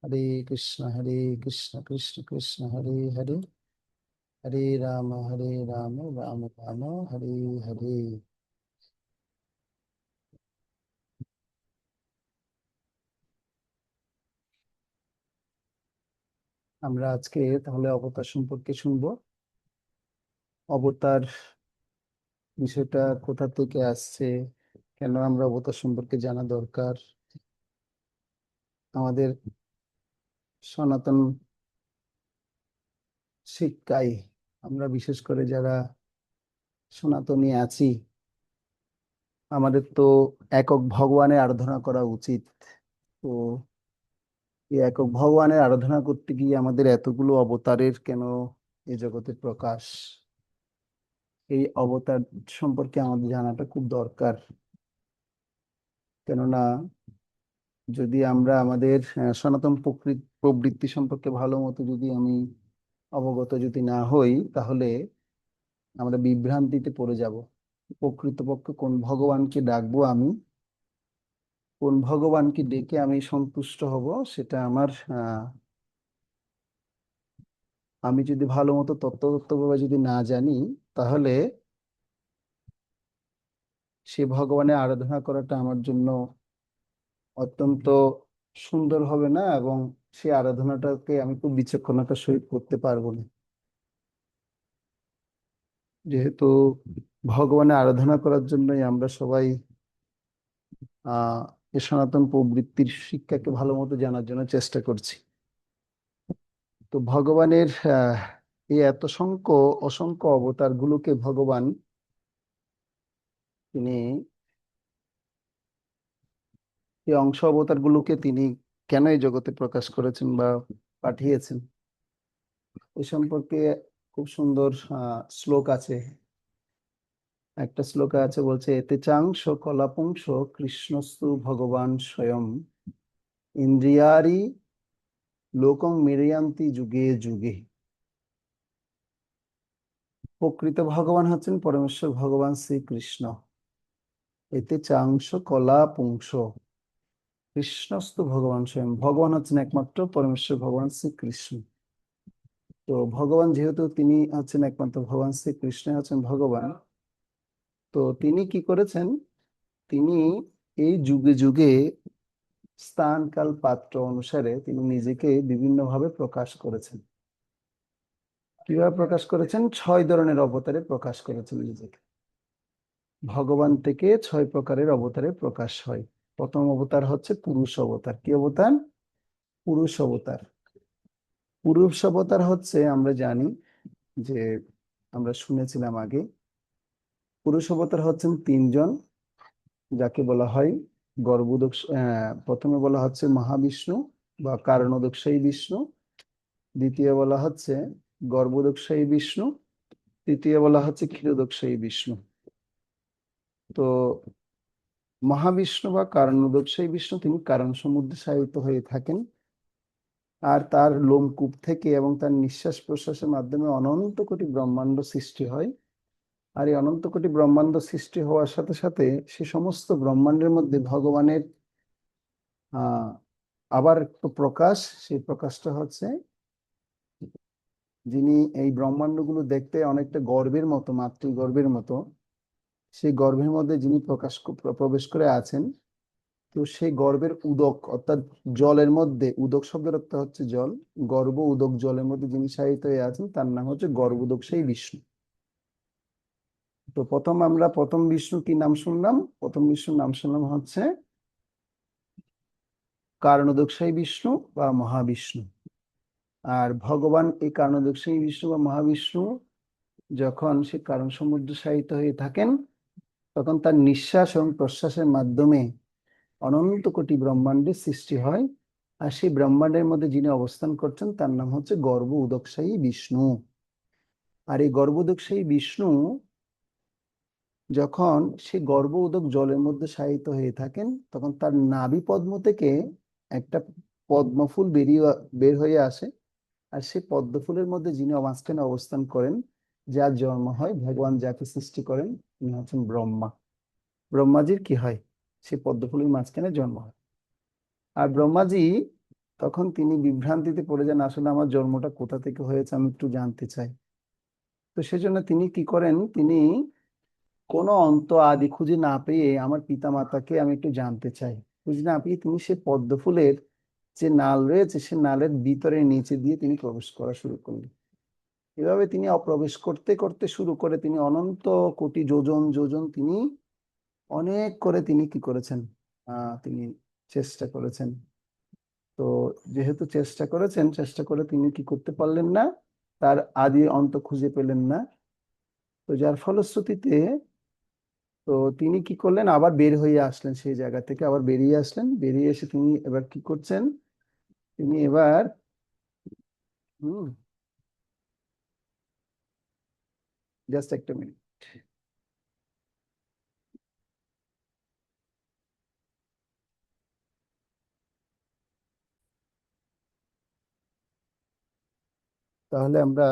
হরে হরে কৃষ্ণ কৃষ্ণ কৃষ্ণ হরে হরে, হরে রাম রাম রাম হরে হরে। আমরা আজকে তাহলে অবতার সম্পর্কে শুনবো। অবতার বিষয়টা কোথা থেকে আসছে, কেন আমরা অবতার সম্পর্কে জানা দরকার। আমাদের সনাতন শিক্ষায় আমরা বিশেষ করে যারা সনাতনী আছি, আমাদের তো একক ভগবানের আরাধনা করা উচিত। তো এই একক ভগবানের আরাধনা করতে গিয়ে আমাদের এতগুলো অবতারের কেন এই জগতে প্রকাশ, এই অবতার সম্পর্কে আমাদের জানাটা খুব দরকার। কেননা যদি আমরা আমাদের সনাতন প্রবৃত্তি সম্পর্কে ভালো মতো যদি আমি অবগত যদি না হই, তাহলে আমরা বিভ্রান্তিতে পড়ে যাব। প্রকৃতপক্ষে কোন ভগবানকে ডাকবো আমি, কোন ভগবানকে ডেকে আমি সন্তুষ্ট হব, সেটা আমার আমি যদি ভালো মতো তত্ত্বগতভাবে যদি না জানি, তাহলে সে ভগবানের আরাধনা করাটা আমার জন্য অত্যন্ত সুন্দর হবে না, এবং সেই আরাধনাটাকে আমি খুব বিচক্ষণতার সহিত করতে পারবো না। যেহেতু ভগবানের আরাধনা করার জন্যই আমরা সবাই এই সনাতন প্রবৃত্তির শিক্ষাকে ভালো মতো জানার জন্য চেষ্টা করছি। তো ভগবানের এই এত অসংখ্য অবতার গুলোকে ভগবান তিনি এই অংশ অবতার গুলোকে তিনি কেন এই জগতে প্রকাশ করেছেন বা পাঠিয়েছেন, এ সম্পর্কে খুব সুন্দর শ্লোক আছে। একটা শ্লোকে আছে, বলছে, এতে চাংশ কলাপুংস কৃষ্ণস্তু ভগবান স্বয়ং ইন্দ্রিয়ারি লোকং মিরিয়ান্তি যুগে যুগে। প্রকৃত ভগবান হচ্ছেন পরমেশ্বর ভগবান শ্রীকৃষ্ণ। এতে চাংশ কলাপুংস কৃষ্ণস্তু ভগবান স্বয়ং, ভগবান হচ্ছেন একমাত্র পরমেশ্বর ভগবান শ্রীকৃষ্ণ। তো ভগবান যেহেতু তিনি হচ্ছেন একমাত্র ভগবান শ্রীকৃষ্ণ হচ্ছেন ভগবান, তো তিনি কি করেছেন, তিনি এই যুগে যুগে স্থান কাল পাত্র অনুসারে তিনি নিজেকে বিভিন্নভাবে প্রকাশ করেছেন। কিভাবে প্রকাশ করেছেন? 6 ধরনের অবতারে প্রকাশ করেছেন নিজেকে। ভগবান থেকে 6 প্রকারের অবতারে প্রকাশ হয়। প্রথম অবতার হচ্ছে পুরুষ অবতার। কি অবতার? পুরুষ অবতার। পুরুষ অবতার হচ্ছে, আমরা জানি যে, আমরা শুনেছিলাম আগে, পুরুষ অবতার হচ্ছেন 3জন, যাকে বলা হয় গর্ভোদক। প্রথমে বলা হচ্ছে মহাবিষ্ণু বা কারণোদকশায়ী বিষ্ণু, দ্বিতীয় বলা হচ্ছে গর্ভোদকশায়ী বিষ্ণু, তৃতীয় বলা হচ্ছে ক্ষীরোদকশায়ী বিষ্ণু। তো মহাবিষ্ণু বা কারণোদকশায়ী বিষ্ণু তিনি কারণ সমুদ্রে শায়িত হয়ে থাকেন, আর তার লোমকূপ থেকে এবং তার নিঃশ্বাস প্রশ্বাসের মাধ্যমে অনন্ত কোটি ব্রহ্মাণ্ড সৃষ্টি হয়। আর এই অনন্ত কোটি ব্রহ্মাণ্ড সৃষ্টি হওয়ার সাথে সাথে সে সমস্ত ব্রহ্মাণ্ডের মধ্যে ভগবানের আহ আবার একটু প্রকাশ, সেই প্রকাশটা হচ্ছে, যিনি এই ব্রহ্মাণ্ডগুলো দেখতে অনেকটা গর্ভের মতো, মাতৃগর্ভের মতো, সেই গর্ভের মধ্যে যিনি প্রবেশ করে আছেন। তো সেই গর্ভের উদক অর্থাৎ জলের মধ্যে, উদক শব্দের অর্থ হচ্ছে জল, গর্ভ উদক জলের মধ্যে যিনি শায়িত হয়ে আছেন তার নাম হচ্ছে গর্ভোদক সেই বিষ্ণু। তো আমরা প্রথম বিষ্ণু কি নাম শুনলাম? প্রথম বিষ্ণুর নাম শুনলাম হচ্ছে কারণোদকশায়ী বিষ্ণু বা মহাবিষ্ণু। আর ভগবান এই কারণোদকশায়ী বিষ্ণু বা মহাবিষ্ণু যখন সে কারণ সমুদ্রে শায়িত হয়ে থাকেন, তখন তার নিঃশ্বাস এবং প্রশ্বাসের মাধ্যমে অনন্ত কোটি ব্রহ্মাণ্ডের সৃষ্টি হয়। আর সেই ব্রহ্মাণ্ডের মধ্যে যিনি অবস্থান করছেন তার নাম হচ্ছে গর্ভ উদকশায়ী বিষ্ণু। আর এই গর্ভ উদকশায়ী বিষ্ণু যখন সে গর্ভ উদক জলের মধ্যে শায়িত হয়ে থাকেন, তখন তার নাভি পদ্ম থেকে একটা পদ্মফুল বের হয়ে আসে। আর সেই পদ্ম ফুলের মধ্যে যিনি মাঝখানে অবস্থান করেন, যার জন্ম হয়, ভগবান যাকে সৃষ্টি করেন তিনি হচ্ছেন ব্রহ্মা। ব্রহ্মাজির কি হয়? সেই পদ্ম ফুলের মাঝখানে জন্ম হয়। আর ব্রহ্মাজি তখন তিনি বিভ্রান্তিতে পড়ে যান, আসলে আমার জন্মটা কোথা থেকে হয়েছে আমি একটু জানতে চাই। তো সেজন্য তিনি কি করেন, তিনি কোনো অন্ত আদি খুঁজে না পেয়ে আমার পিতা মাতাকে আমি একটু জানতে চাই। খুঁজে না পেয়ে তিনি সে পদ্ম ফুলের যে নাল রয়েছে সে নালের ভিতরে নিচে দিয়ে তিনি প্রবেশ করা শুরু করলেন। এভাবে তিনি অপ্রবেশ করতে করতে শুরু করে তিনি অনন্ত কোটি যোজন যোজন তিনি অনেক করে তিনি কি করেছেন, তিনি চেষ্টা করেছেন। তো যেহেতু চেষ্টা করেছেন, চেষ্টা করে তিনি কি করতে পারলেন না, তার আদি অন্ত খুঁজে পেলেন না। তো যার ফলশ্রুতিতে তো তিনি কি করলেন, আবার বের হয়ে আসলেন, সেই জায়গা থেকে আবার বেরিয়ে আসলেন। বেরিয়ে এসে তিনি এবার কি করছেন, তিনি এবার হুম জাস্ট একটা মিনিট। তাহলে আমরা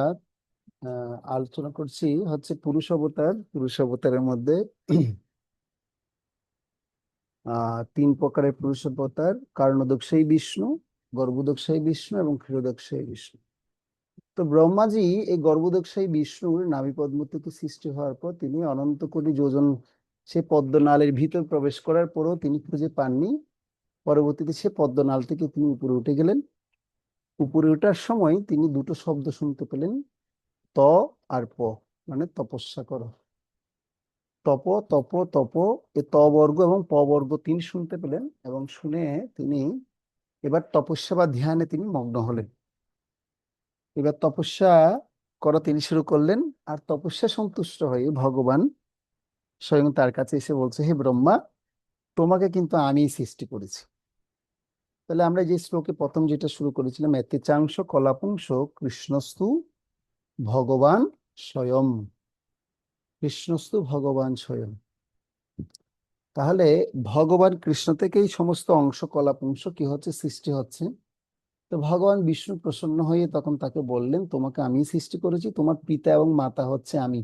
আলোচনা করছি হচ্ছে পুরুষ অবতার। পুরুষ অবতারের মধ্যে তিন প্রকারের পুরুষ অবতার: কারণোদকশায়ী বিষ্ণু, গর্ভোদকশায়ী বিষ্ণু এবং ক্ষীরোদকশায়ী বিষ্ণু। তো ব্রহ্মাজি এই গর্ভোদকশায়ী বিষ্ণুর নাভি পদ্ম থেকে সৃষ্টি হওয়ার পর তিনি অনন্ত কোটি যোজন সে পদ্মনালের ভিতর প্রবেশ করার পরও তিনি খুঁজে পাননি। পরবর্তীতে সে পদ্মনাল থেকে তিনি উপরে উঠে গেলেন। উপরে ওঠার সময় তিনি দুটো শব্দ শুনতে পেলেন, ত আর প, মানে তপস্যা করো। তপ তপ তপ, এ ত বর্গ এবং প বর্গ তিনি শুনতে পেলেন, এবং শুনে তিনি এবার তপস্যা বা ধ্যানে তিনি মগ্ন হলেন। এবার তপস্যা করা তিনি শুরু করলেন। আর তপস্যা সন্তুষ্ট হয়ে ভগবান স্বয়ং তার কাছে এসে বলছে, হে ব্রহ্মা, তোমাকে কিন্তু আমি সৃষ্টি করেছি। তাহলে আমরা যে শ্লোকে প্রথম যেটা শুরু করেছিলাম, এতে চাংশ কলাপুংস কৃষ্ণস্তু ভগবান স্বয়ং, কৃষ্ণস্তু ভগবান স্বয়ং। তাহলে ভগবান কৃষ্ণ থেকেই সমস্ত অংশ কলাপুংস কি হচ্ছে, সৃষ্টি হচ্ছে। তো ভগবান বিষ্ণু প্রসন্ন হয়ে তখন তাকে বললেন, তোমাকে আমি সৃষ্টি করেছি, তোমার পিতা এবং মাতা হচ্ছে আমি।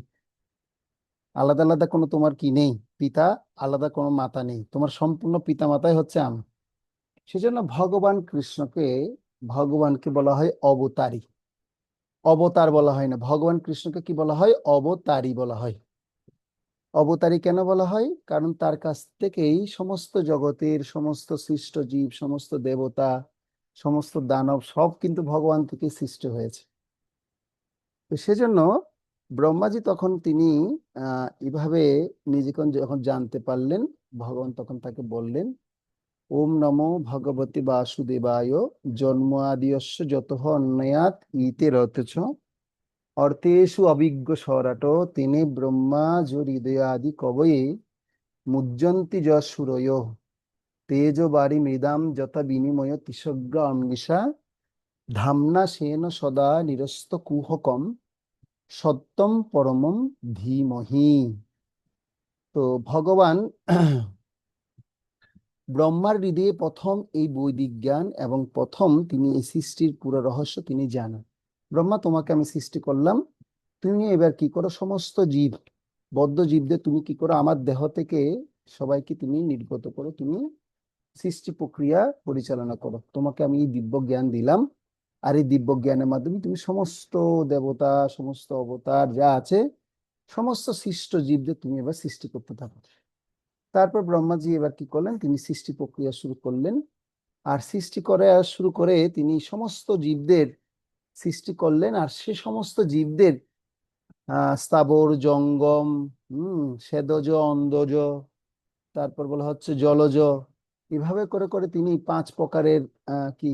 আলাদা আলাদা কোনো তোমার কি নেই, পিতা আলাদা কোনো মাতা নেই, তোমার সম্পূর্ণ পিতা মাতাই হচ্ছে আমি। সেজন্য ভগবান কৃষ্ণকে, ভগবানকে বলা হয় অবতারী। অবতার বলা হয় না, ভগবান কৃষ্ণকে কি বলা হয়, অবতারী বলা হয়। অবতারী কেন বলা হয়, কারণ তার কাছ থেকেই সমস্ত জগতের সমস্ত সৃষ্ট জীব, সমস্ত দেবতা, সমস্ত দানব সব কিন্তু ভগবান থেকে সৃষ্টি হয়েছে। তো সেজন্য ব্রহ্মাজি তখন তিনি এইভাবে নিজেকে যখন জানতে পারলেন, ভগবান তখন তাকে বললেন, ওম নমো ভগবতে বাসুদেবায় জন্ম আদিয়স্য যতঃ অন্বয়াৎ ইতে রতেছ অর্থেষু অভিজ্ঞ স্বরাট তিনি ব্রহ্মা হৃদয়াদি কবয়ে মুজ্জন্তি যশূরয় তেজ বারি মৃদাম যথা বিনিময় তিসগ্র অন্বিষা ধামনা সেন সদা নিরস্ত কুহকম সত্যম পরমম ধীমহি। তো ভগবান ব্রহ্মার হৃদয়ে প্রথম এই বৈদিক জ্ঞান এবং প্রথম তিনি এই সৃষ্টির পুরো রহস্য তিনি জানেন। ব্রহ্মা, তোমাকে আমি সৃষ্টি করলাম, তুমি এবার কি করো, সমস্ত জীব, বদ্ধ জীবদের তুমি কি করো, আমার দেহ থেকে সবাইকে তুমি নির্গত করো, তুমি সৃষ্টি প্রক্রিয়া পরিচালনা করো। তোমাকে আমি এই দিব্য জ্ঞান দিলাম, আর এই দিব্য জ্ঞানের মাধ্যমে তুমি সমস্ত দেবতা, সমস্ত অবতার যা আছে, সমস্ত সৃষ্ট জীবদের তুমি এবার সৃষ্টি করতে থাকো। তারপর ব্রহ্মাজি এবার কি করলেন, তিনি সৃষ্টি প্রক্রিয়া শুরু করলেন। আর সৃষ্টি করে শুরু করে তিনি সমস্ত জীবদের সৃষ্টি করলেন। আর সে সমস্ত জীবদের স্থাবর জঙ্গম, সেদজ, অন্দজ, তারপর বলা হচ্ছে জলজ, এভাবে করে করে তিনি পাঁচ প্রকারের কি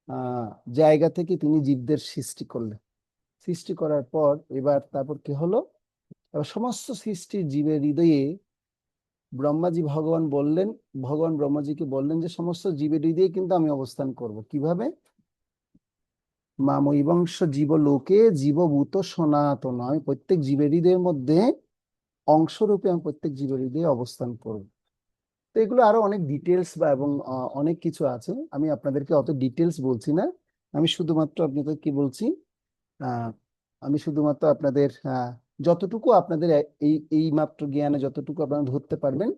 আহ জায়গা থেকে তিনি জীবদের সৃষ্টি করলেন। সৃষ্টি করার পর এবার তারপর কি হলো, এবার সমস্ত সৃষ্টির জীবের হৃদয়ে ব্রহ্মাজি ভগবান বললেন, ভগবান ব্রহ্মাজিকে বললেন যে সমস্ত জীবের হৃদয়ে কিন্তু আমি অবস্থান করব। কিভাবে, মামৈবংশ জীবলোকে জীবভূত সনাতন, আমি প্রত্যেক জীবের হৃদয়ের মধ্যে অংশরূপে আমি প্রত্যেক জীবের হৃদয়ে অবস্থান করব। তো এগুলো আরো অনেক ডিটেলস বা এবং অনেক কিছু আছে, আমি আপনাদেরকে অত ডিটেলস বলছি না। আমি শুধুমাত্র আপনাদের কি বলছি, আহ আমি শুধুমাত্র আপনাদের যতটুকু আপনাদের এই মাত্র জ্ঞানে যতটুকু আপনারা ধরতে পারবেন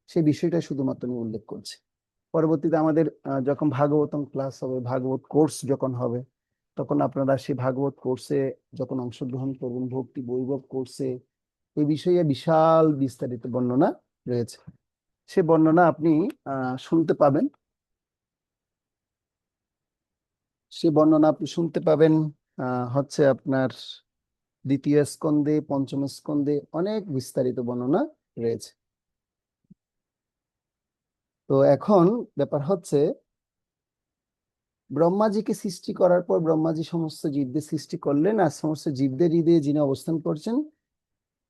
সেই বিষয়টা শুধুমাত্র আমি উল্লেখ করছি। পরবর্তীতে আমাদের যখন ভাগবতম ক্লাস হবে, ভাগবত কোর্স যখন হবে, তখন আপনারা সেই ভাগবত কোর্সে যখন অংশগ্রহণ করবেন, ভক্তি বৈভব কোর্সে এই বিষয়ে বিশাল বিস্তারিত বর্ণনা রয়েছে। সে বর্ণনা আপনি শুনতে পাবেন। সে বর্ণনা আপনি শুনতে পাবেন হচ্ছে আপনার দ্বিতীয় স্কন্ধে, পঞ্চম স্কন্ধে অনেক বিস্তারিত বর্ণনা রয়েছে। তো এখন ব্যাপার হচ্ছে, ব্রহ্মাজিকে সৃষ্টি করার পর ব্রহ্মাজি সমস্ত জীবদের সৃষ্টি করলেন, আর সমস্ত জীবদের হৃদয়ে যিনি অবস্থান করছেন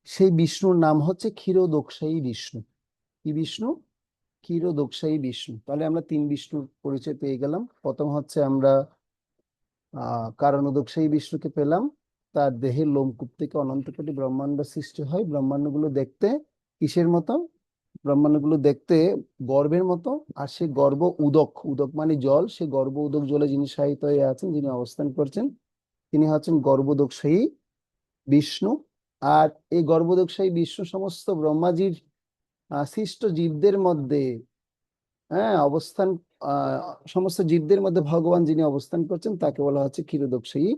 সেই বিষ্ণুর নাম হচ্ছে ক্ষীরোদোক্ষায়ী বিষ্ণু। কি বিষ্ণু? ক্ষীরোদোক্ষায়ী বিষ্ণু। তাহলে আমরা তিন বিষ্ণুর পরিচয় পেয়ে গেলাম। প্রথম হচ্ছে আমরা কারণোদোক্ষায়ী বিষ্ণুকে পেলাম। তার দেহের লোমকূপ থেকে অনন্ত কোটি ব্রহ্মাণ্ড সৃষ্টি হয়। ব্রহ্মাণ্ডগুলো দেখতে কিসের মতো? ব্রহ্মাণ্ডগুলো দেখতে গর্ভের মতো। আর সে গর্ভ উদক, উদক মানে জল, সে গর্ভ উদক জলে যিনি শায়িত হয়ে আছেন, যিনি অবস্থান করছেন, তিনি হচ্ছেন গর্ভোদকশায়ী বিষ্ণু। আর এই গর্ভোদকশায়ী বিষ্ণু সমস্ত ব্রহ্মাজির সৃষ্ট জীবদের মধ্যে, হ্যাঁ, অবস্থান, আহ সমস্ত জীবদের মধ্যে ভগবান যিনি অবস্থান করছেন তাকে বলা হচ্ছে ক্ষীরোদকশায়ী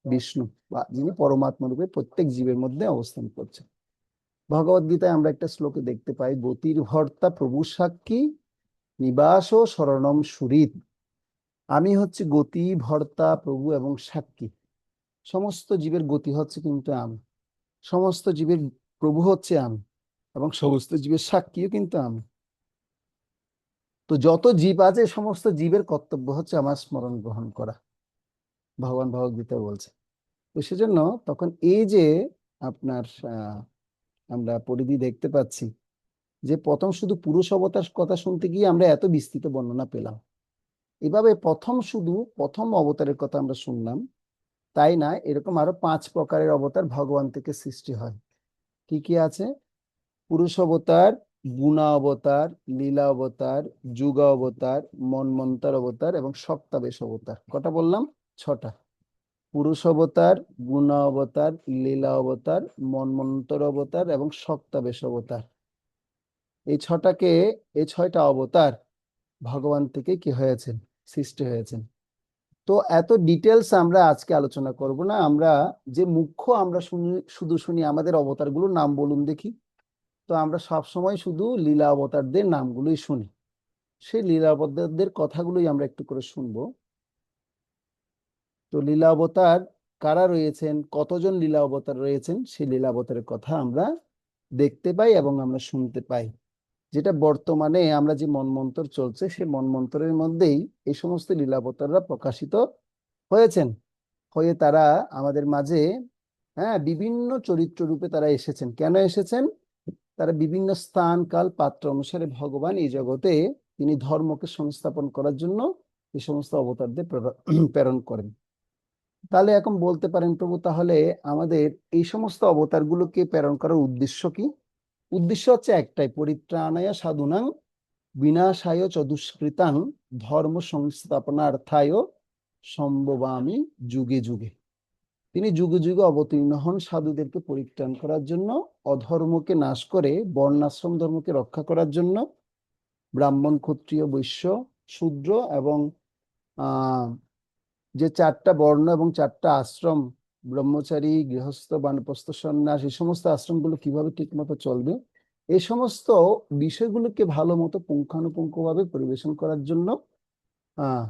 বিষ্ণু, বা যিনি পরমাত্মা রূপে প্রত্যেক জীবের মধ্যে অবস্থান করছেন। ভগবদ গীতায় আমরা একটা শ্লোকে দেখতে পাই, গতির ভর্তা প্রভু সাক্ষী নিবাস শরণম সুরিত। আমি হচ্ছে গতি, ভর্তা, প্রভু এবং সাক্ষী। সমস্ত জীবের গতি হচ্ছে কিন্তু আমি, সমস্ত জীবের প্রভু হচ্ছে আমি, এবং সমস্ত জীবের সাক্ষীও কিন্তু আমি। তো যত জীব আছে সমস্ত জীবের কর্তব্য হচ্ছে আমার স্মরণ গ্রহণ করা, ভগবান ভগবদ্গীতা বলছে। তো সেজন্য তখন এই যে আপনার আমরা পরিধি দেখতে পাচ্ছি যে প্রথম শুধু পুরুষ অবতার কথা শুনতে গিয়ে আমরা এত বিস্তৃত বর্ণনা পেলাম। এভাবে প্রথম অবতারের কথা আমরা শুনলাম, তাই না, এরকম আরো 5 প্রকারের অবতার ভগবান থেকে সৃষ্টি হয়। কি কি আছে? পুরুষ অবতার, গুণা অবতার, লীলা অবতার, যুগা অবতার, মন্বন্তর অবতার এবং সপ্তাবেশ অবতার। কটা বললাম? 6টা। পুরুষ অবতার, গুণা অবতার, লীলা অবতার, মন্বন্তর অবতার এবং সপ্তাবেশ অবতার। এই ছটাকে, এই 6টা অবতার ভগবান থেকে কি হয়েছেন? সৃষ্টি হয়েছেন। তো এত ডিটেলস আমরা আজকে আলোচনা করব না। আমরা যে মুখ্য আমরা শুধু শুনি আমাদের অবতারগুলোর নাম বলুন দেখি। তো আমরা সব সময় শুধু লীলা অবতারদের নামগুলোই শুনি, সেই লীলা অবতারদের কথাগুলোই আমরা একটু করে শুনবো। তো লীলা অবতার কারা রয়েছেন, কতজন লীলা অবতার রয়েছেন, সেই লীলা অবতারের কথা আমরা দেখতে পাই এবং আমরা শুনতে পাই। যেটা বর্তমানে আমরা যে মন্বন্তর চলছে, সেই মন্বন্তরের মধ্যেই এই সমস্ত লীলা অবতাররা প্রকাশিত হয়েছেন, হয়ে তারা আমাদের মাঝে, হ্যাঁ, বিভিন্ন চরিত্র রূপে তারা এসেছেন। কেন এসেছেন? তারা বিভিন্ন স্থান, কাল, পাত্র অনুসারে ভগবান এই জগতে তিনি ধর্মকে সংস্থাপন করার জন্য এই সমস্ত অবতারদের প্রেরণ করেন। তাহলে এখন বলতে পারেন, প্রভু, তাহলে আমাদের এই সমস্ত অবতারগুলোকে প্রেরণ করার উদ্দেশ্য কি? উদ্দেশ্য হচ্ছে একটাই, পরিত্রাণায় সাধুনাং বিনাশায় চ দুষ্কৃতাং ধর্ম সংস্থাপনার্থায় সম্ভবামি যুগে যুগে। তিনি যুগে যুগে অবতীর্ণ হন সাধুদেরকে পরিত্রাণ করার জন্য, অধর্মকে নাশ করে বর্ণাশ্রম ধর্মকে রক্ষা করার জন্য। ব্রাহ্মণ, ক্ষত্রিয়, বৈশ্য, শূদ্র এবং আহ যে 4টা বর্ণ এবং 4টা আশ্রম, ব্রহ্মচারী, গৃহস্থ, বানপ্রস্থ, সন্ন্যাস, এই সমস্ত আশ্রমগুলো কিভাবে ঠিক মতো চলবে, এই সমস্ত বিষয়গুলোকে ভালো মতো পুঙ্খানুপুঙ্খ ভাবে পরিবেশন করার জন্য আহ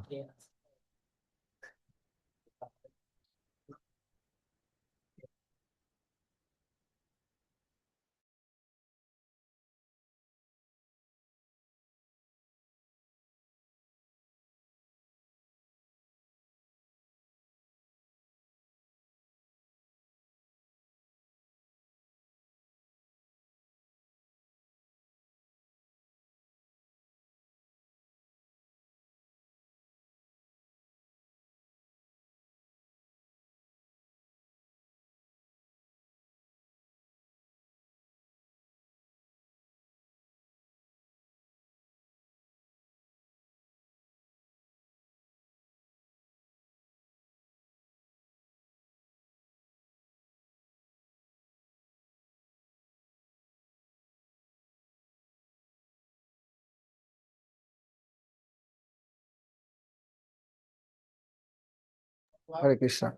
হরে কৃষ্ণ।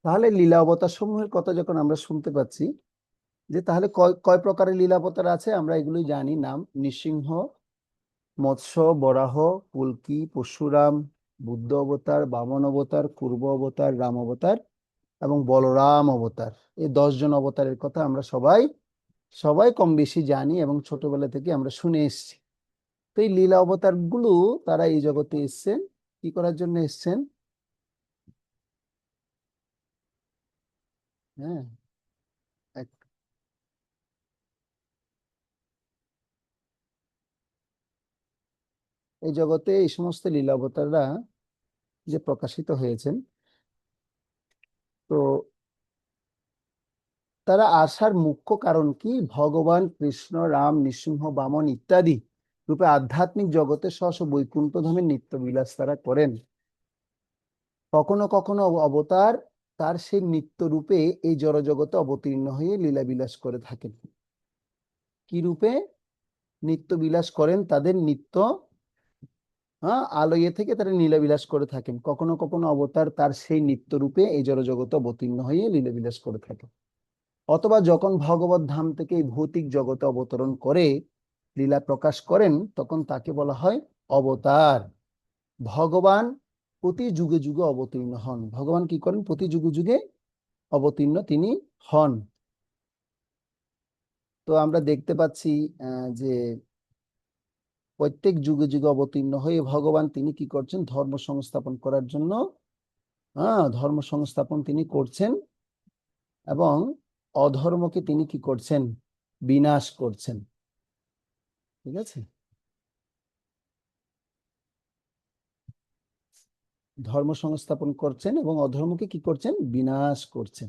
তাহলে লীলা অবতার সমূহের কথা যখন আমরা শুনতে পাচ্ছি, যে তাহলে কয় কয় প্রকারের লীলা অবতার আছে, আমরা এগুলোই জানি নাম: নৃসিংহ, মৎস্য, বরাহ, কল্কি, পরশুরাম, বুদ্ধ অবতার, বামন অবতার, পূর্ব অবতার, রাম অবতার এবং বলরাম অবতার। এই 10 জন অবতারের কথা আমরা সবাই সবাই কম বেশি জানি এবং ছোটবেলা থেকে আমরা শুনে এসেছি। তো এই লীলা অবতার গুলো, তারা এই জগতে এসছেন কি করার জন্য এসছেন? হ্যাঁ, এক- এই জগতে এই সমস্ত লীলা অবতাররা যে প্রকাশিত হয়েছেন, তো তারা আসার মুখ্য কারণ কি? ভগবান কৃষ্ণ, রাম, নৃসিংহ, বামন ইত্যাদি রূপে আধ্যাত্মিক জগতে স্ব স্ব বৈকুণ্ঠ ধামে নিত্য বিলাস তারা করেন। কখনো কখনো অবতার তার সেই নিত্য রূপে এই জড় জগতে অবতীর্ণ হয়ে লীলা বিলাস করে থাকেন। কি রূপে নিত্য বিলাস করেন? তাদের নিত্য আলয়ে থেকে তারা লীলা বিলাস করে থাকেন। কখনো কখনো অবতার তার সেই নিত্য রূপে এই জড় জগতে অবতীর্ণ হয়ে লীলা বিলাস করে থাকে। অথবা যখন ভগবত ধাম থেকে এই ভৌতিক জগতে অবতরণ করে লীলা প্রকাশ করেন, তখন তাকে বলা হয় অবতার। ভগবান প্রতি যুগে যুগে অবতীর্ণ হন। ভগবান কি করেন? প্রতি যুগে যুগে অবতীর্ণ তিনি হন। তো আমরা দেখতে পাচ্ছি যে প্রত্যেক যুগে যুগে অবতীর্ণ হয়ে ভগবান তিনি কি করছেন? ধর্ম সংস্থাপন করার জন্য ধর্ম সংস্থাপন তিনি করছেন এবং অধর্মকে তিনি কি করছেন? বিনাশ করছেন। ঠিক আছে, ধর্ম সংস্থাপন করছেন এবং অধর্মকে কি করছেন? বিনাশ করছেন।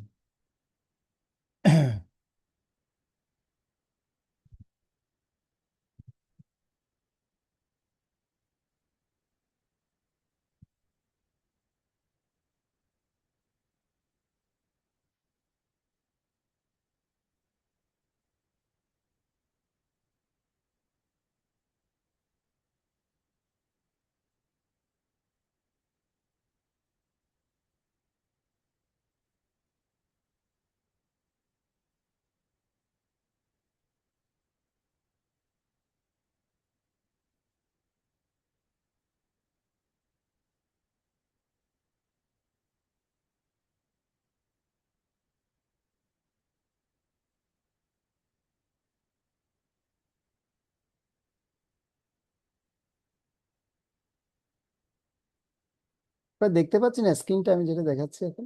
আপনারা দেখতে পাচ্ছেন স্ক্রিনটা আমি যেটা দেখাচ্ছি এখন?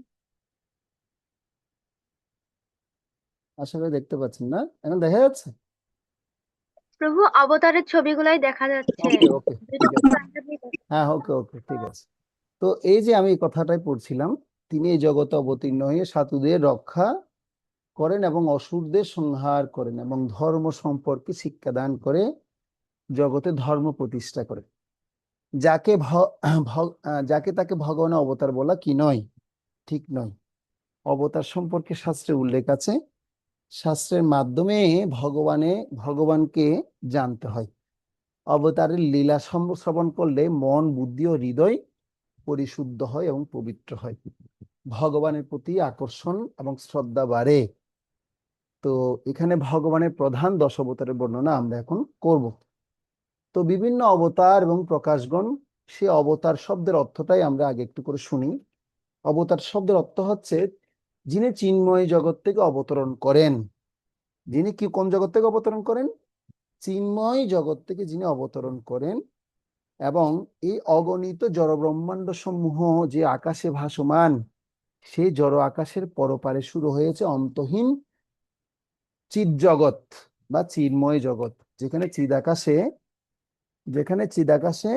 আশা করি দেখতে পাচ্ছেন, না? এখন দেখা যাচ্ছে? প্রভু, অবতারের ছবিগুলাই দেখা যাচ্ছে। ওকে ওকে, দুইটা ঠিক আছে। প্রান্তরেই দেখা হ্যাঁ, যাচ্ছে। ওকে ওকে, ঠিক আছে। তো এই যে আমি এই কথাটাই পড়ছিলাম, তিনি এই জগতে অবতীর্ণ হয়ে সাধুদের রক্ষা করেন এবং অসুরদের সংহার করেন এবং ধর্ম সম্পর্কে শিক্ষাদান করে জগতে ধর্ম প্রতিষ্ঠা করেন। যাকে যাকে তাকে ভগবানের অবতার বলা কি নয়? ঠিক নয়। অবতার সম্পর্কে শাস্ত্রে উল্লেখ আছে। শাস্ত্রের মাধ্যমে ভগবানকে জানতে হয়। অবতারের লীলা শ্রবণ করলে মন, বুদ্ধি ও হৃদয় পরিশুদ্ধ হয় এবং পবিত্র হয়। ভগবানের প্রতি আকর্ষণ এবং শ্রদ্ধা বাড়ে। তো এখানে ভগবানের প্রধান 10 অবতারের বর্ণনা আমরা এখন করব। তো বিভিন্ন অবতার এবং প্রকাশগণ, সে অবতার শব্দের অর্থটাই আমরা আগে একটু করে শুনি। অবতার শব্দের অর্থ হচ্ছে যিনি চিন্ময় জগৎ থেকে অবতরণ করেন। যিনি কি কোন জগৎ থেকে অবতরণ করেন? চিন্ময় জগৎ থেকে যিনি অবতরণ করেন এবং এই অগণিত জড় ব্রহ্মাণ্ড সমূহ যে আকাশে ভাসমান, সেই জড় আকাশের পরপারে শুরু হয়েছে অন্তহীন চিৎ জগৎ বা চিন্ময় জগৎ। যেখানে চিদাকাশে যেখানে চিদাকাশে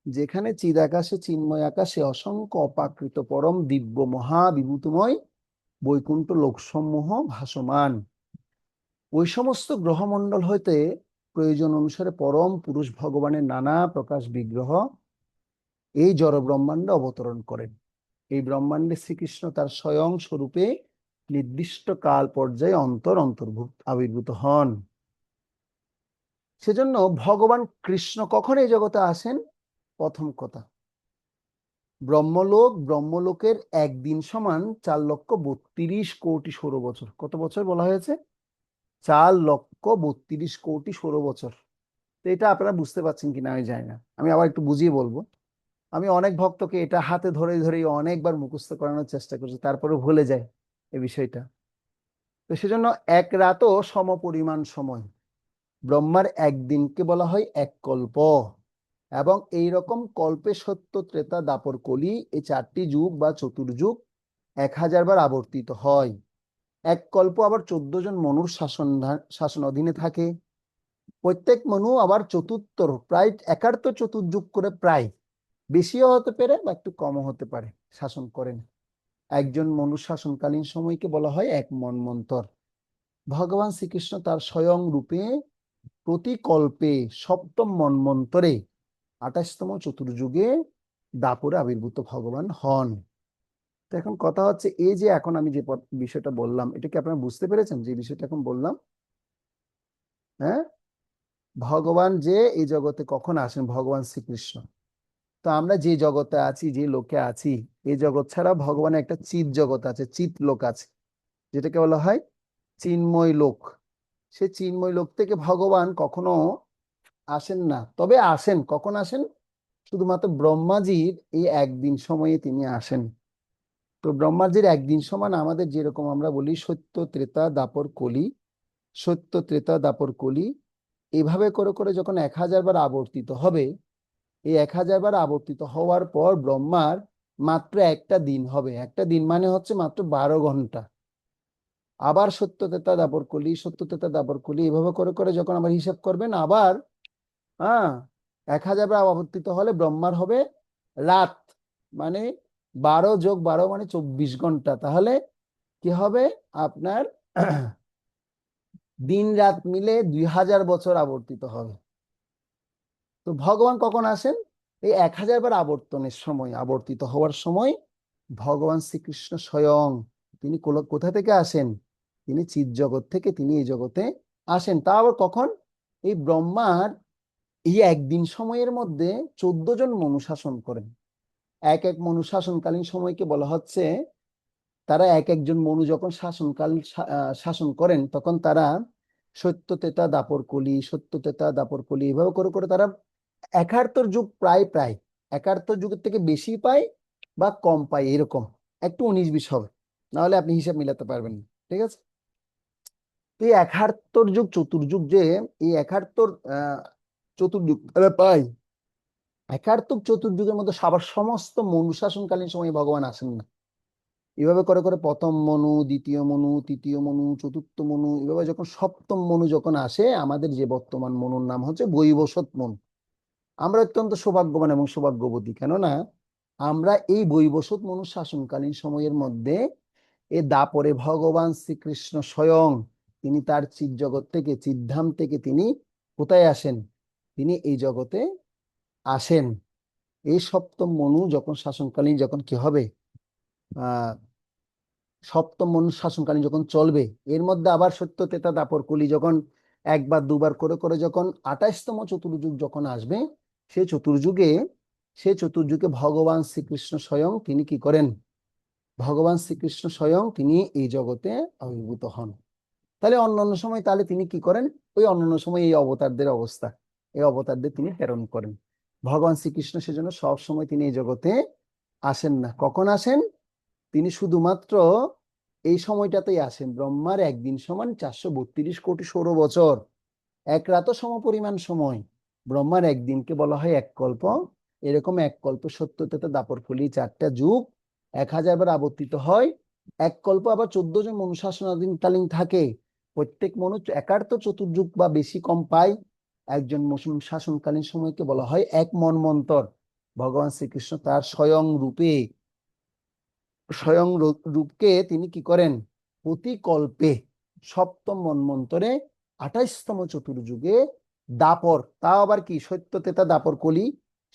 যেখানে চিদাকাশে চিন্ময় আকাশে অসংখ্য অপাকৃত পরম দিব্য মহাবিভূতময় বৈকুণ্ঠ লোকসমূহ ভাসমান। ওই সমস্ত গ্রহমণ্ডল হইতে প্রয়োজন অনুসারে পরম পুরুষ ভগবানের নানা প্রকাশ বিগ্রহ এই জড় ব্রহ্মাণ্ডে অবতরণ করেন। এই ব্রহ্মাণ্ডে শ্রীকৃষ্ণ তার স্বয়ং স্বরূপে নির্দিষ্ট কাল পর্যায়ে অন্তর্ভুক্ত আবির্ভূত হন। সেজন্য ভগবান কৃষ্ণ কখন এই জগতে আসেন? প্রথম কথা, ব্রহ্মলোকের একদিন সমান 4,32,00,000 সৌরবছর। কত বছর বলা হয়েছে? 4,32,00,000 সৌরবছর। তো এটা আপনারা বুঝতে পারছেন কিনা আমি জানি না, আমি আবার একটু বুঝিয়ে বলবো। আমি অনেক ভক্তকে এটা হাতে ধরে ধরে অনেকবার মুখস্থ করানোর চেষ্টা করছি, তারপরে ভুলে যায় এই বিষয়টা। তো সেজন্য এক রাতও সমপরিমাণ সময়। ব্রহ্মার একদিনকে বলা হয় এক কল্প, এবং এই রকম কল্পে সত্য, ত্রেতা, দাপর, কলি, এই 4টি যুগ বা চতুর্যুগ 1,000 বার আবর্তিত হয়। এক কল্প আবার 14 জন মনুর শাসন অধীনে থাকে। প্রত্যেক মনু আবার চতুর্থর প্রায় একার্ত চতুর্যুগ করে, প্রায় বেশিও হতে পারে বা একটু কমও হতে পারে, শাসন করেন। একজন মনু শাসনকালীন সময়কে বলা হয় এক মন্বন্তর। ভগবান শ্রীকৃষ্ণ তার স্বয়ং রূপে প্রতি কল্পে সপ্তম মন্বন্তরে 28তম চতুর্যুগে দাপরে আবির্ভূত ভগবান হন। তো এখন কথা হচ্ছে, এই যে এখন আমি যে বিষয়টা বললাম, এটা কি আপনারা বুঝতে পেরেছেন যে বিষয়টা এখন বললাম? হ্যাঁ, ভগবান যে এই জগতে কখন আসেন, ভগবান শ্রীকৃষ্ণ। তো আমরা যে জগতে আছি, যে লোকে আছি, এই জগৎ ছাড়া ভগবানের একটা চিৎ জগৎ আছে, চিৎ লোক আছে, যেটাকে বলা হয় চিন্ময় লোক। সে চিন্ময় লোক থেকে ভগবান কখনো আসেন না, তবে আসেন। কখন আসেন? শুধুমাত্র ব্রহ্মাজির এই একদিন সময়ে তিনি আসেন। তো ব্রহ্মাজির একদিন সমান আমাদের যেরকম আমরা বলি সত্য, ত্রেতা, দাপর, কলি, সত্য, ত্রেতা, দাপর, কলি, এইভাবে করে করে যখন 1,000 বার আবর্তিত হবে, এই 1,000 বার আবর্তিত হওয়ার পর ব্রহ্মার মাত্র একটা দিন হবে। একটা দিন মানে হচ্ছে মাত্র 12 ঘন্টা। আবার সত্য, ত্রেতা, দাপর, কলি, সত্য, ত্রেতা, দাপর, কলি, এভাবে করে করে যখন আবার হিসাব করবেন, আবার 1,000 বার আবর্তিত হলে ব্রহ্মার হবে রাত, মানে 12 + 12 মানে 24 ঘন্টা। তাহলে কি হবে আপনার? দিন রাত মিলে 2,000 বছর আবর্তিত হবে। তো ভগবান কখন আসেন? এই 1,000 বার আবর্তনের সময়, আবর্তিত হওয়ার সময় ভগবান শ্রীকৃষ্ণ স্বয়ং তিনি কোথা থেকে আসেন? তিনি চিৎ জগৎ থেকে তিনি এই জগতে আসেন। তা আবার কখন? এই ব্রহ্মার এই একদিন সময়ের মধ্যে 14 জন মনু শাসন করেন। এক এক মনু শাসনকালীন সময়কে বলা হচ্ছে, তারা এক একজন মনু যখন শাসন করেন, তখন তারা সত্য, ত্রেতা, দাপর, কলি, সত্য, ত্রেতা, দাপর, কলি, এভাবে করে করে তারা 71 যুগ, প্রায় প্রায় 71 যুগের থেকে বেশি পায় বা কম পায়, এরকম একটু 19-20 হবে, নাহলে আপনি হিসাব মিলাতে পারবেন না। ঠিক আছে? তো এই 71 যুগ চতুর্যুগ, যে এই 71 চতুর্যুগ তারা পায়, 71 চতুর্যুগের মধ্যে সবার সমস্ত মনু শাসনকালীন সময় ভগবান আসেন না। এভাবে করে করে প্রথম মনু, দ্বিতীয় মনু, তৃতীয় মনু, চতুর্থ মনু, এভাবে যখন সপ্তম মনু যখন আসে, আমাদের যে বর্তমান মনুর নাম হচ্ছে বৈবস্বত মনু। আমরা অত্যন্ত সৌভাগ্যবান এবং সৌভাগ্যবতী, কেননা আমরা এই বৈবস্বত মনু শাসনকালীন সময়ের মধ্যে এ দাপরে ভগবান শ্রীকৃষ্ণ স্বয়ং তিনি তার চিৎ জগৎ থেকে, চিদ্ধাম থেকে তিনি কোথায় আসেন? তিনি এই জগতে আসেন। এই সপ্তম মনু যখন শাসনকালীন, যখন কি হবে, আহ সপ্তম মনু শাসনকালীন যখন চলবে, এর মধ্যে আবার সত্য, ত্রেতা, দাপর, কলি যখন একবার দুবার করে করে যখন 28তম চতুর্যুগ যখন আসবে, সে চতুর্যুগে সে চতুর্যুগে ভগবান শ্রীকৃষ্ণ স্বয়ং তিনি কি করেন? ভগবান শ্রীকৃষ্ণ স্বয়ং তিনি এই জগতে আবির্ভূত হন। তাহলে অন্যান্য সময় তাহলে তিনি কি করেন? ওই অন্যান্য সময় এই অবতারদের অবস্থা, এই অবতারদের তিনি প্রেরণ করেন। ভগবান শ্রীকৃষ্ণ সেজন্য সব সময় তিনি এই জগতে আসেন না। কখন আসেন? তিনি শুধুমাত্র এই সময়টাতেই আসেন। ব্রহ্মার একদিন সমান 432 কোটি সৌরবছর, এক রাতও সমপরিমাণ সময়। ব্রহ্মার একদিনকে বলা হয় এক কল্প। এরকম এক কল্প সত্য, ত্রেতা, দাপর, কলি 4টা যুগ 1,000 বার আবর্তিত হয়। এক কল্প আবার 14 জন মনু শাসনাধীনকালীন থাকে। প্রত্যেক মনু একার্ত চতুর্যুগ বা বেশি কম পায়। একজন শাসনকালীন সময়কে বলা হয় এক মন্বন্তর। ভগবান শ্রীকৃষ্ণ তার স্বয়ং রূপকে তিনি কি করেন? প্রতি কল্পে সপ্তম মন্বন্তরে 28তম চতুর্যুগে দাপর, তাও আবার কি সত্য, ত্রেতা, দাপর, কলি,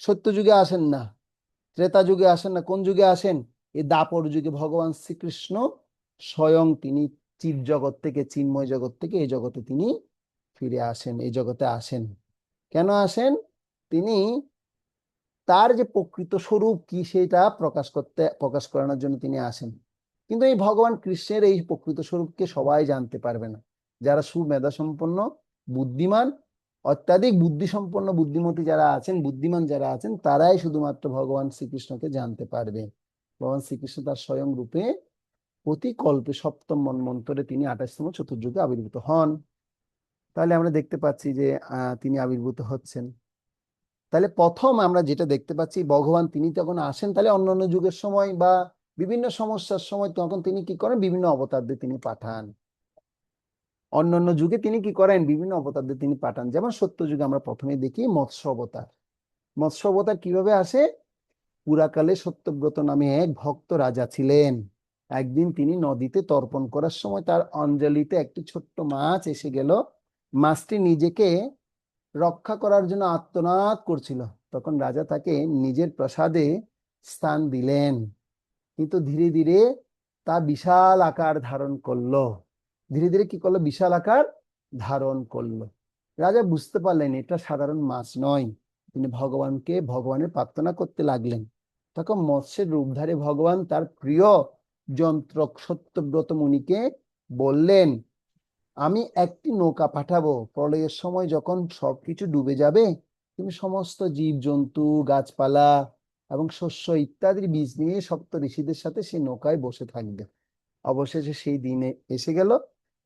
সত্য যুগে আসেন না, ত্রেতা যুগে আসেন না, কোন যুগে আসেন? এই দাপর যুগে ভগবান শ্রীকৃষ্ণ স্বয়ং তিনি চিৎ জগৎ থেকে, চিন্ময় জগৎ থেকে এই জগতে তিনি ফিরে আসেন, এই জগতে আসেন। কেন আসেন? তিনি তার যে প্রকৃত স্বরূপ কি সেটা প্রকাশ করানোর জন্য তিনি আসেন। কিন্তু এই ভগবান কৃষ্ণের এই প্রকৃত স্বরূপকে সবাই জানতে পারবে না। যারা সুমেধা সম্পন্ন, বুদ্ধিমান, অত্যাধিক বুদ্ধি সম্পন্ন, বুদ্ধিমতী যারা আছেন, বুদ্ধিমান যারা আছেন, তারাই শুধুমাত্র ভগবান শ্রীকৃষ্ণকে জানতে পারবে। ভগবান শ্রীকৃষ্ণ তার স্বয়ং রূপে প্রতি কল্পে সপ্তম মন্বন্তরে তিনি 28তম চতুর্যুগে আবির্ভূত হন। তাহলে আমরা দেখতে পাচ্ছি যে তিনি আবির্ভূত হচ্ছেন। তাহলে প্রথম আমরা যেটা দেখতে পাচ্ছি, ভগবান তিনি তখন আসেন, তাহলে অন্যান্য যুগের সময় বা বিভিন্ন সমস্যার সময় তখন তিনি কি করেন, বিভিন্ন অবতারদের তিনি পাঠান। অন্যান্য যুগে তিনি কি করেন, বিভিন্ন অবতারদের তিনি পাঠান। যেমন সত্য যুগে আমরা প্রথমে দেখি মৎস্য অবতার। মৎস্য অবতার কিভাবে আসে? পুরাকালে সত্যব্রত নামে এক ভক্ত রাজা ছিলেন। একদিন তিনি নদীতে তর্পণ করার সময় তার অঞ্জলিতে একটি ছোট্ট মাছ এসে গেল। মাছটি নিজেকে রক্ষা করার জন্য আর্তনাদ করছিল। তখন রাজা তাকে নিজের প্রাসাদে স্থান দিলেন। কিন্তু ধীরে ধীরে তা বিশাল আকার ধারণ করলো। ধীরে ধীরে কি করলো? বিশাল আকার ধারণ করলো। রাজা বুঝতে পারলেন এটা সাধারণ মাছ নয়। তিনি ভগবানের প্রার্থনা করতে লাগলেন। তখন মৎস্যের রূপধারী ভগবান তার প্রিয় যন্ত্রক সত্যব্রত মুনিকে বললেন, আমি একটি নৌকা পাঠাবো। প্রলয়ের সময় যখন সবকিছু ডুবে যাবে, তুমি সমস্ত জীব জন্তু, গাছপালা এবং শস্য ইত্যাদির বীজ নিয়ে সপ্ত ঋষিদের সাথে সেই নৌকায় বসে থাকবে। অবশেষে সেই দিনে এসে গেল।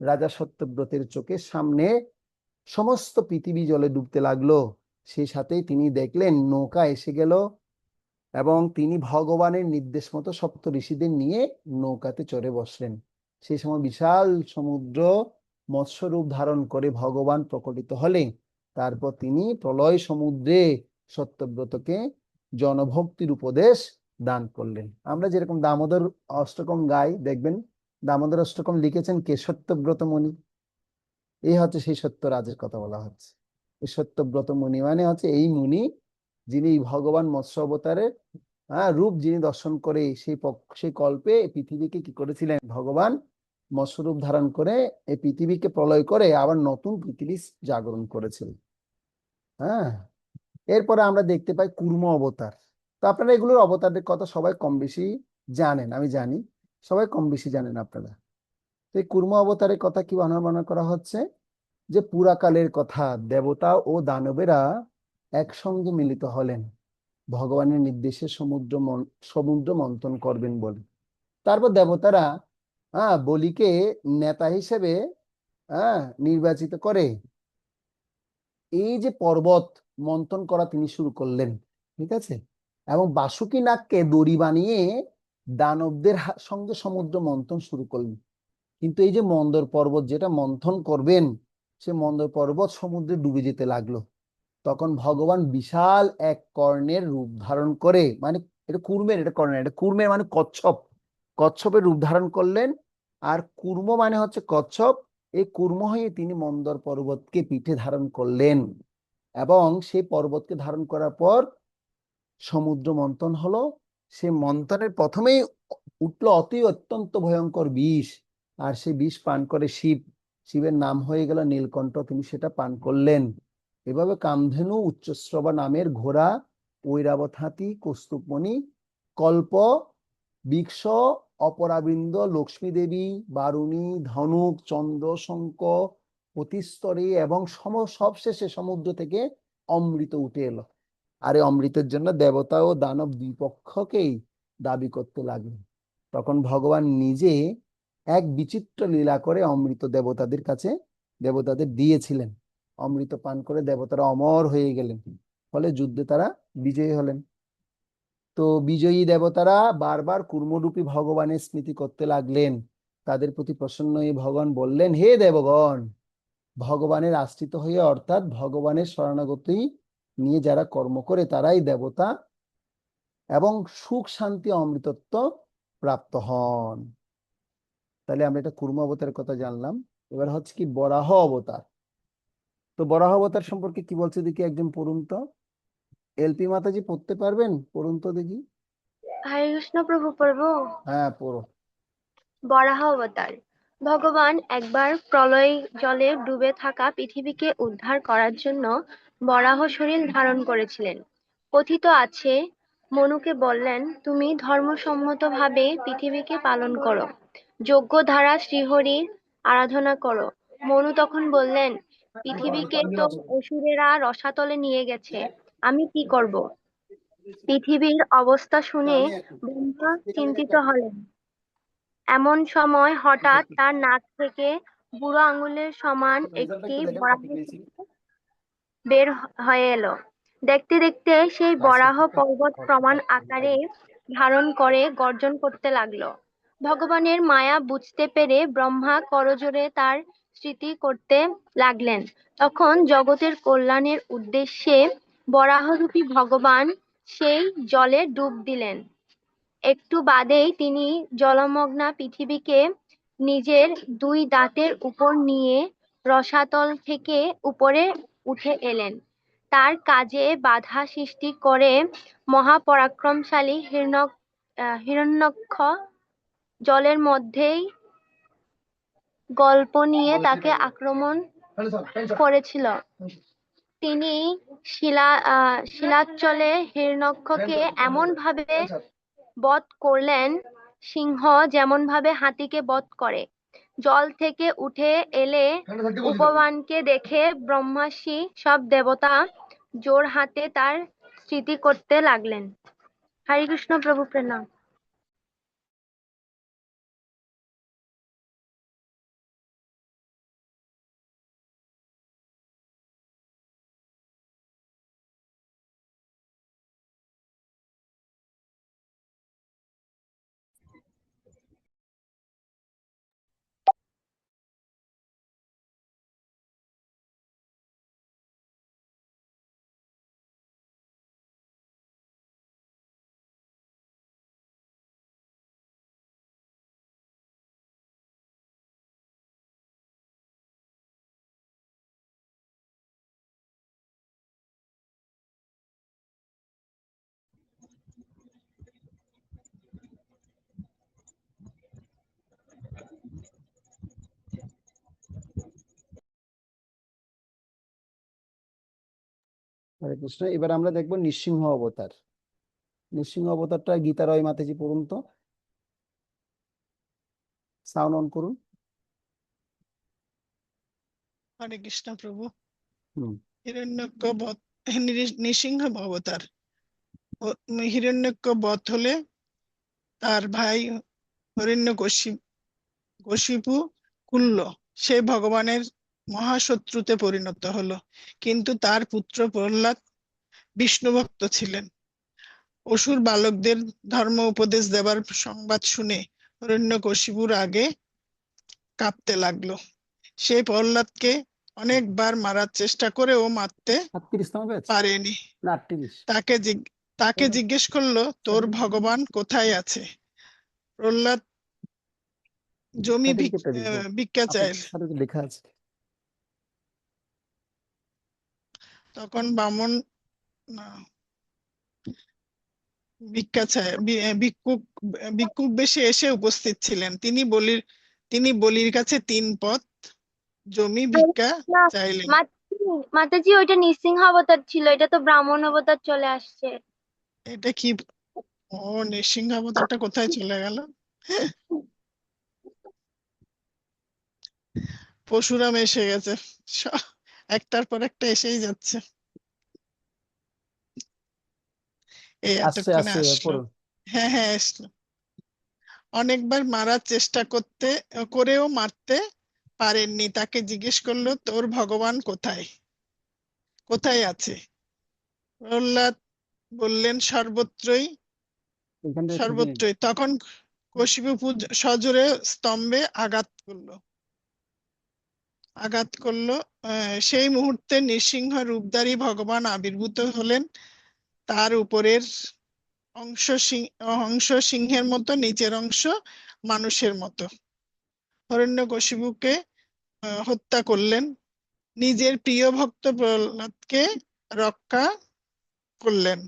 রাজা সত্যব্রতের চোখের সামনে সমস্ত পৃথিবী জলে ডুবতে লাগলো। সেই সাথেই তিনি দেখলেন নৌকা এসে গেল এবং তিনি ভগবানের নির্দেশ মতো সপ্ত ঋষিদের নিয়ে নৌকাতে চড়ে বসলেন। সেই সময় বিশাল সমুদ্র মৎস্য রূপ ধারণ করে ভগবান প্রকটিত হলেন। তারপর তিনি প্রলয় সমুদ্রে সত্যব্রতকে জনভক্তির উপদেশ দান করলেন। আমরা যেরকম দামোদর অষ্টকম গাই, দেখবেন দামোদর অষ্টকম লিখেছেন কে? সত্যব্রত মুনি। এই হচ্ছে সেই সত্যরাজের কথা বলা হচ্ছে। এই সত্যব্রত মুনি মানে হচ্ছে এই মুনি যিনি ভগবান মৎস্য অবতারের রূপ যিনি দর্শন করে সেই কল্পে এই পৃথিবীকে কি করেছিলেন, ভগবান মৎস্যরূপ ধারণ করে এই পৃথিবীকে প্রলয় করে আবার নতুন পৃথিবী জাগরণ করেছিলেন। হ্যাঁ, এরপরে আমরা দেখতে পাই কুর্ম অবতার। তো আপনারা এগুলোর অবতারদের কথা সবাই কম বেশি জানেন, আমি জানি সবাই কম বেশি জানেন আপনারা। তো এই কুর্ম অবতারের কথা কি বর্ণনা করা হচ্ছে? যে পুরাকালের কথা, দেবতা ও দানবেরা একসঙ্গে মিলিত হলেন ভগবানের নির্দেশে সমুদ্র মন্থন করবেন বলে। তারপর দেবতারা বলিকে নেতা হিসেবে নির্বাচিত করে এই যে পর্বত মন্থন করা তিনি শুরু করলেন। ঠিক আছে? এবং বাসুকি নাগকে দড়ি বানিয়ে দানবদের সঙ্গে সমুদ্র মন্থন শুরু করলেন। কিন্তু এই যে মন্দর পর্বত যেটা মন্থন করবেন, সে মন্দর পর্বত সমুদ্রে ডুবে যেতে লাগলো। তখন ভগবান বিশাল এক কর্ণের রূপ ধারণ করে, মানে এটা কুর্মের, এটা কর্ণের, এটা কুর্মের মানে কচ্ছপ, কচ্ছপের রূপ ধারণ করলেন। আর কুর্ম মানে হচ্ছে কচ্ছপ। এই কুর্ম হয়ে তিনি মন্দর পর্বতকে পিঠে ধারণ করলেন এবং সেই পর্বতকে ধারণ করার পর সমুদ্র মন্থন হলো। সে মন্থনের প্রথমেই উঠলো অত্যন্ত ভয়ঙ্কর বিষ। আর সেই বিষ পান করে শিবের নাম হয়ে গেল নীলকণ্ঠ, তিনি সেটা পান করলেন। এভাবে কামধেনু, উচ্চশ্রবা নামের ঘোড়া, ঐরাবত হাতি, কৌস্তুভমণি, কল্প বৃক্ষ, অপরাবৃন্দ, লক্ষ্মী দেবী, বারুণী, ধনুক, চন্দ্র, শঙ্খ, অতিস্তরী এবং সবশেষে সমুদ্র থেকে অমৃত উঠে এলো। আর এই অমৃতের জন্য দেবতা ও দানব দুই পক্ষকেই দাবি করতে লাগলো। তখন ভগবান নিজে এক বিচিত্র লীলা করে অমৃত দেবতাদের দিয়েছিলেন। অমৃত পান করে দেবতারা অমর হয়ে গেলেন। ফলে যুদ্ধে তারা বিজয়ী হলেন। তো বিজয়ী দেবতারা বারবার কুর্মরূপী ভগবানের স্মৃতি করতে লাগলেন। তাদের প্রতি প্রসন্ন হয়ে ভগবান বললেন, হে দেবগণ, ভগবানের আশ্রিত হয়ে অর্থাৎ ভগবানের শরণাগতি নিয়ে যারা কর্ম করে তারাই দেবতা এবং সুখ শান্তি অমৃতত্ব প্রাপ্ত হন। তাহলে আমরা এটা কুর্ম অবতারের কথা জানলাম। এবার হচ্ছে কি বরাহ অবতার। তো বরাহ অবতার সম্পর্কে কি বলছে দেখি, একজন পড়ুন তো। এলপি মাতাজি পড়তে পারবেন? পড়ুন তো দেখি। হরে কৃষ্ণ প্রভু, পড়বো। হ্যাঁ, পড়ো। বরাহ অবতার। ভগবান একবার প্রলয় জলে ডুবে থাকা পৃথিবীকে উদ্ধার করার জন্য বরাহ শরীর ধারণ করেছিলেন। কথিত আছে, মনুকে বললেন, তুমি ধর্মসম্মতভাবে পৃথিবীকে পালন করো, যজ্ঞ দ্বারা শ্রীহরির আরাধনা করো। মনু তখন বললেন, পৃথিবীকে তো অসুরেরা রসাতলে নিয়ে গেছে, আমি কি করব? পৃথিবীর অবস্থা শুনে ব্রহ্মা চিন্তিত হলেন। এমন সময় হঠাৎ তার নাক থেকে বুড়ো আঙুলের সমান একটি বরাহ বের হয়ে এলো। দেখতে দেখতে সেই বরাহ পর্বত প্রমাণ আকারে ধারণ করে গর্জন করতে লাগলো। ভগবানের মায়া বুঝতে পেরে ব্রহ্মা করজোড়ে তার স্তুতি করতে লাগলেন। তখন জগতের কল্যাণের উদ্দেশ্যে বরাহরূপী ভগবান সেই জলে ডুব দিলেন। একটু বাদেই তিনি জলমগ্না পৃথিবীকে নিজের দুই দাঁতের উপর নিয়ে রসাতল থেকে উপরে উঠে এলেন। তার কাজে বাধা সৃষ্টি করে মহাপরাক্রমশালী হিরণ্যাক্ষ জলের মধ্যেই গল্প নিয়ে তাকে আক্রমণ করেছিল। তিনি শিলাচলে হিরণ্যাক্ষকে এমন ভাবে বধ করলেন, সিংহ যেমন ভাবে হাতিকে বধ করে। জল থেকে উঠে এলে উপবানকে দেখে ব্রহ্মাশি সব দেবতা জোর হাতে তার স্তুতি করতে লাগলেন। হরে কৃষ্ণ প্রভু, প্রণাম। হরে কৃষ্ণ। এবার আমরা দেখবো নৃসিংহ অবতার। নৃসিংহ অবতারটা গীতা রয় মাতাজি পড়ুন তো, সাউন্ড অন করুন। হরে কৃষ্ণ প্রভু। হুম। হিরণ্যক নৃসিংহ অবতার। হিরণ্যক বধ হলে তার ভাই হিরণ্যকশিপু কুল্ল সে ভগবানের মহাশত্রুতে পরিণত হলো, কিন্তু তার পুত্র প্রহ্লাদ বিষ্ণু ভক্ত ছিলেন। অসুর বালকদের ধর্ম উপদেশ দেবার সংবাদ শুনে হিরণ্যকশিপুর আগে কাঁপতে লাগলো। সে প্রহ্লাদকে অনেকবার মারার চেষ্টা করেও মারতে 38তম ব্যাচ পারেনি। না 38? তাকে জিজ্ঞেস করলো, তোর ভগবান কোথায় আছে? প্রহ্লাদ জমি সার্টিফিকেটটা দেখবো, ভিক্ষা চায়। আপনার সাথে তো লেখা আছে। তখন বামন না, ভিক্ষা চায়, ভিক্ষুক বেশে এসে উপস্থিত ছিলেন। তিনি বলির কাছে 3 পথ জমি ভিক্ষা চাইলেন। মাতাজি, ওইটা নৃসিংহ অবতার ছিল, এটা তো ব্রাহ্মণ অবতার চলে আসছে। এটা কি? ও, নৃসিংহ অবতারটা কোথায় চলে গেল? পরশুরাম এসে গেছে, একটার পর একটা এসেই যাচ্ছে। এই আসছে এতক্ষণে আসছে, আসলো। পড়ুন। হ্যাঁ হ্যাঁ, আসলো। অনেকবার মারার চেষ্টা করেও মারতে পারেননি। তাকে জিজ্ঞেস করলো, তোর ভগবান কোথায় আছে? প্রহ্লাদ বললেন, সর্বত্রই। এখানটা একটু দিন। তখন কশিপু সজোরে স্তম্ভে আঘাত করলো। সেই মুহূর্তে নৃসিংহ রূপধারী ভগবান আবির্ভূত হলেন। তার উপরের অংশ সিংহের মতো, নিচের অংশ মানুষের মতো। হিরণ্যকশিপুকে হত্যা করলেন। নিজের প্রিয় ভক্ত প্রহ্লাদকে রক্ষা করলেন।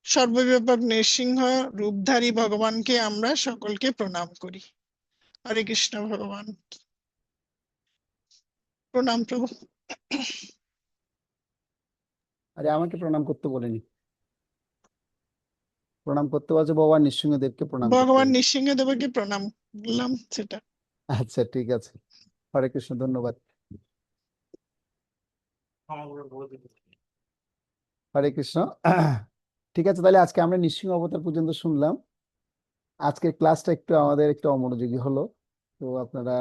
সর্বব্যাপক নৃসিংহ রূপধারী ভগবানকে আমরা সকলকে প্রণাম করি। হরে কৃষ্ণ ভগবান। প্রণাম প্রভু। আরে আমাকে প্রণাম করতে বলেনি, প্রণাম করতে বলছে ভগবান নৃসিংহদেবকে প্রণাম করতে ভগবান বলেছে। নৃসিংহদেবকে প্রণাম বললাম সেটা। আচ্ছা ঠিক আছে, হরে কৃষ্ণ, ধন্যবাদ। হরে কৃষ্ণ। ঠিক আছে, তাহলে আজকে আমরা নৃসিংহ অবতার পর্যন্ত শুনলাম। আজকের ক্লাসটা একটু আমাদের একটু অমনোযোগী হলো, তো আপনারা